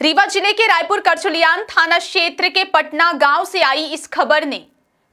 रीवा जिले के रायपुर करचुलियान थाना क्षेत्र के पटना गांव से आई इस खबर ने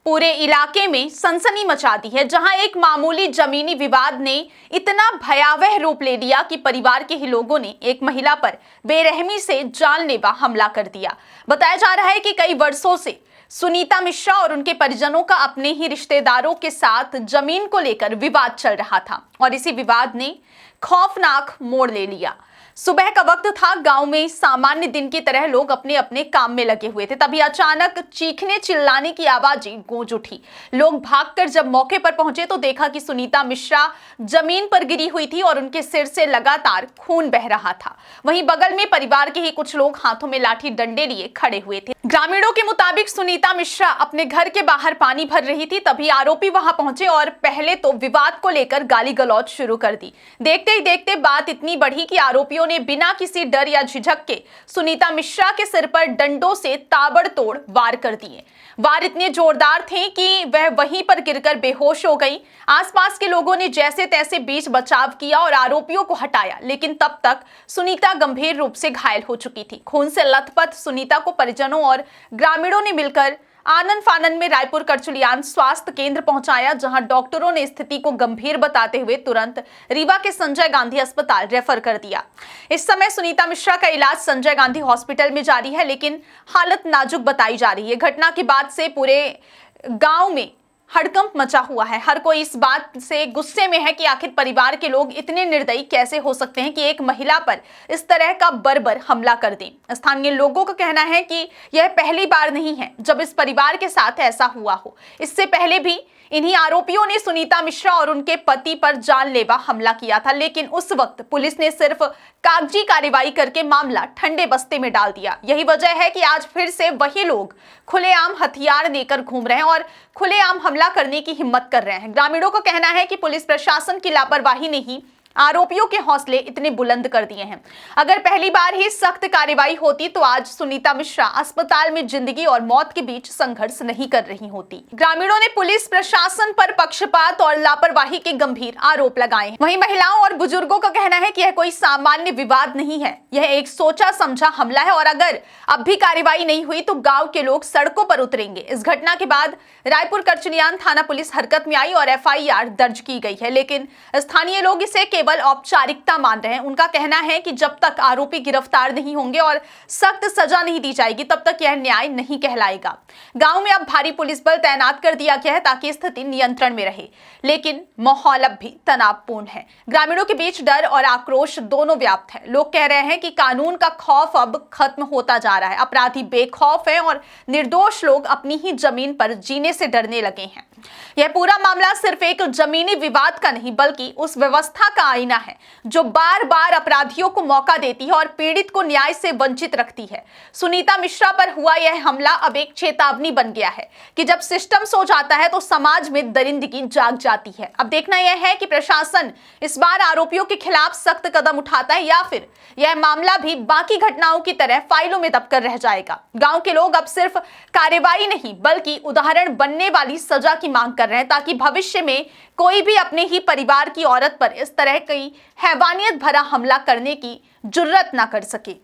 पूरे इलाके में सनसनी मचा दी है, जहां एक मामूली जमीनी विवाद ने इतना भयावह रूप ले लिया कि परिवार के ही लोगों ने एक महिला पर बेरहमी से जानलेवा हमला कर दिया। बताया जा रहा है कि कई वर्षों से सुनीता मिश्रा और उनके परिजनों का अपने ही रिश्तेदारों के साथ जमीन को लेकर विवाद चल रहा था और इसी विवाद ने खौफनाक मोड़ ले लिया। सुबह का वक्त था, गांव में सामान्य दिन की तरह लोग अपने अपने काम में लगे हुए थे। तभी अचानक चीखने चिल्लाने की आवाजें गूंज उठी। लोग भागकर जब मौके पर पहुंचे तो देखा कि सुनीता मिश्रा जमीन पर गिरी हुई थी और उनके सिर से लगातार खून बह रहा था। वहीं बगल में परिवार के ही कुछ लोग हाथों में लाठी डंडे लिए खड़े हुए थे। ग्रामीणों के मुताबिक सुनीता मिश्रा अपने घर के बाहर पानी भर रही थी, तभी आरोपी वहां पहुंचे और पहले तो विवाद को लेकर गाली गलौज शुरू कर दी। देखते ही देखते बात इतनी बढ़ी कि आरोपियों ने बिना किसी डर या झिझक के सुनीता मिश्रा के सिर पर डंडों से ताबड़तोड़ वार कर दिए। वार इतने जोरदार थे कि वह वहीं पर गिरकर बेहोश हो गई। आसपास के लोगों ने जैसे तैसे बीच बचाव किया और आरोपियों को हटाया, लेकिन तब तक सुनीता गंभीर रूप से घायल हो चुकी थी। खून से लथपथ सुनीता को परिजनों और ग्रामीणों ने मिलकर आनन फानन में रायपुर करचुलियान स्वास्थ्य केंद्र पहुंचाया, जहां डॉक्टरों ने स्थिति को गंभीर बताते हुए तुरंत रीवा के संजय गांधी अस्पताल रेफर कर दिया। इस समय सुनीता मिश्रा का इलाज संजय गांधी हॉस्पिटल में जारी है, लेकिन हालत नाजुक बताई जा रही है। घटना के बाद से पूरे गांव में हड़कंप मचा हुआ है। हर कोई इस बात से गुस्से में है कि आखिर परिवार के लोग इतने निर्दयी कैसे हो सकते हैं कि एक महिला पर इस तरह का बर्बर हमला कर दें। स्थानीय लोगों का कहना है कि यह पहली बार नहीं है जब इस परिवार के साथ ऐसा हुआ हो। इससे पहले भी इन्हीं आरोपियों ने सुनीता मिश्रा और उनके पति पर जानलेवा हमला किया था, लेकिन उस वक्त पुलिस ने सिर्फ कागजी कार्रवाई करके मामला ठंडे बस्ते में डाल दिया। यही वजह है कि आज फिर से वही लोग खुलेआम हथियार लेकर घूम रहे हैं और खुलेआम हमला करने की हिम्मत कर रहे हैं। ग्रामीणों का कहना है कि पुलिस प्रशासन की लापरवाही ने ही आरोपियों के हौसले इतने बुलंद कर दिए हैं। अगर पहली बार ही सख्त कार्रवाई होती तो आज सुनीता मिश्रा अस्पताल में जिंदगी और मौत के बीच संघर्ष नहीं कर रही होती। ग्रामीणों ने पुलिस प्रशासन पर पक्षपात और लापरवाही के गंभीर आरोप लगाए हैं। वहीं महिलाओं और बुजुर्गों का कहना है कि यह कोई सामान्य विवाद नहीं है, यह एक सोचा समझा हमला है और अगर अब भी कार्रवाई नहीं हुई तो गांव के लोग सड़कों पर उतरेंगे। इस घटना के बाद रायपुर करचुलियान थाना पुलिस हरकत में आई और FIR दर्ज की गई है, लेकिन स्थानीय लोग इसे केवल औपचारिकता मान रहे हैं। उनका कहना है कि जब तक आरोपी गिरफ्तार नहीं होंगे और सख्त सजा नहीं दी जाएगी तब तक यह न्याय नहीं कहलाएगा। गांव में अब भारी पुलिस बल तैनात कर दिया गया है ताकि स्थिति नियंत्रण में रहे, लेकिन माहौल अब भी तनावपूर्ण है। ग्रामीणों के बीच डर और आक्रोश दोनों व्याप्त है। लोग कह रहे हैं कि कानून का खौफ अब खत्म होता जा रहा है, अपराधी बेखौफ हैं और निर्दोष लोग अपनी ही जमीन पर जीने से डरने लगे हैं। यह पूरा मामला सिर्फ एक जमीनी विवाद का नहीं बल्कि उस व्यवस्था का आईना है जो बार बार अपराधियों को मौका देती है और पीड़ित को न्याय से वंचित रखती है। सुनीता मिश्रा पर हुआ यह हमला अब एक चेतावनी बन गया है कि जब सिस्टम सो जाता है तो समाज में दरिंदगी जाग जाती है। अब देखना यह है कि प्रशासन इस बार आरोपियों के खिलाफ सख्त कदम उठाता है या फिर यह मामला भी बाकी घटनाओं की तरह फाइलों में दबकर रह जाएगा। गांव के लोग अब सिर्फ कार्रवाई नहीं बल्कि उदाहरण बनने वाली सजा की मांग कर रहे हैं ताकि भविष्य में कोई भी अपने ही परिवार की औरत पर इस तरह की हैवानियत भरा हमला करने की जुर्रत ना कर सके।